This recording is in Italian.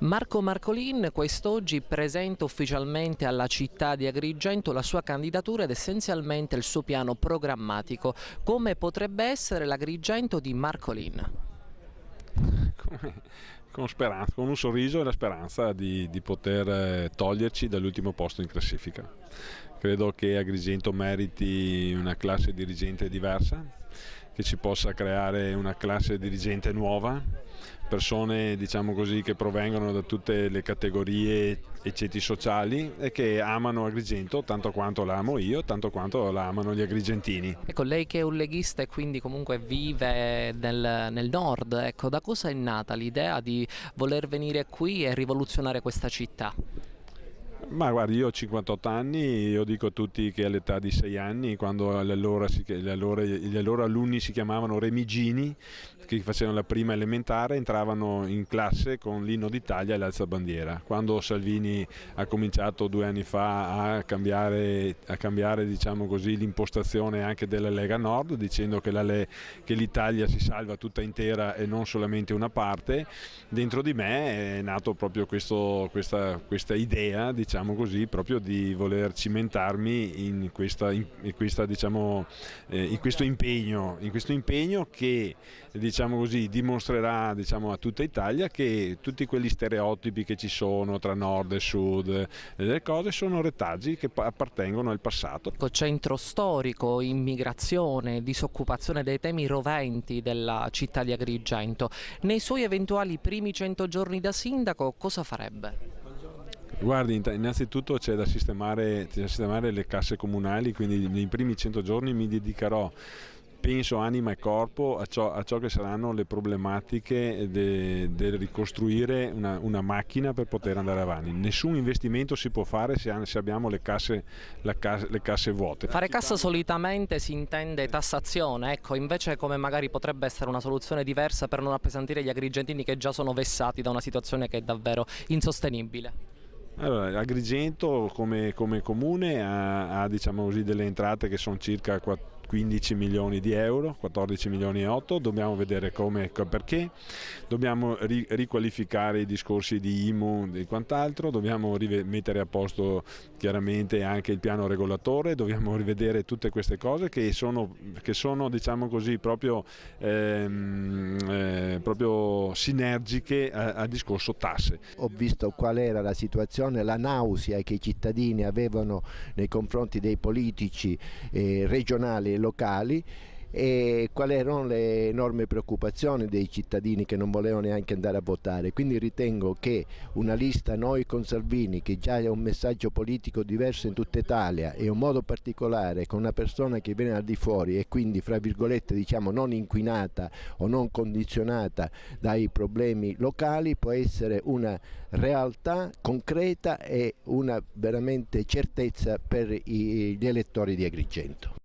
Marco Marcolin quest'oggi presenta ufficialmente alla città di Agrigento la sua candidatura ed essenzialmente il suo piano programmatico. Come potrebbe essere l'Agrigento di Marcolin? Con speranza, con un sorriso e la speranza di poter toglierci dall'ultimo posto in classifica. Credo che Agrigento meriti una classe dirigente diversa, che ci possa creare una classe dirigente nuova, persone diciamo così che provengono da tutte le categorie e ceti sociali e che amano Agrigento tanto quanto la amo io, tanto quanto la amano gli agrigentini. Ecco, lei che è un leghista e quindi comunque vive nel nord, ecco, da cosa è nata l'idea di voler venire qui e rivoluzionare questa città? Ma guardi, io ho 58 anni, io dico a tutti che all'età di 6 anni, quando gli allora alunni si chiamavano remigini, che facevano la prima elementare, entravano in classe con l'inno d'Italia e l'alzabandiera. Quando Salvini ha cominciato 2 anni fa a cambiare diciamo così, l'impostazione anche della Lega Nord, dicendo che l'Italia si salva tutta intera e non solamente una parte, dentro di me è nato proprio questa idea, diciamo così, proprio di voler cimentarmi in questo impegno che diciamo così dimostrerà, diciamo, a tutta Italia che tutti quegli stereotipi che ci sono tra nord e sud delle cose sono retaggi che appartengono al passato. Centro storico, immigrazione, disoccupazione, dei temi roventi della città di Agrigento. Nei suoi eventuali primi 100 giorni da sindaco cosa farebbe? Guardi, innanzitutto c'è da sistemare le casse comunali, quindi nei primi 100 giorni mi dedicherò, penso, anima e corpo a ciò che saranno le problematiche del ricostruire una macchina per poter andare avanti. Nessun investimento si può fare se abbiamo le casse vuote. Fare cassa solitamente si intende tassazione, ecco, invece come magari potrebbe essere una soluzione diversa per non appesantire gli agrigentini che già sono vessati da una situazione che è davvero insostenibile. Allora, Agrigento come comune ha diciamo così, delle entrate che sono circa 15 milioni di euro, 14 milioni e 8, dobbiamo vedere perché, dobbiamo riqualificare i discorsi di IMU e quant'altro, dobbiamo mettere a posto chiaramente anche il piano regolatore, dobbiamo rivedere tutte queste cose che sono diciamo così proprio sinergiche al discorso tasse. Ho visto qual era la situazione, la nausea che i cittadini avevano nei confronti dei politici regionali e locali e quali erano le enormi preoccupazioni dei cittadini che non volevano neanche andare a votare. Quindi ritengo che una lista Noi con Salvini, che già è un messaggio politico diverso in tutta Italia, e un modo particolare con una persona che viene al di fuori e quindi fra virgolette diciamo non inquinata o non condizionata dai problemi locali, può essere una realtà concreta e una veramente certezza per gli elettori di Agrigento.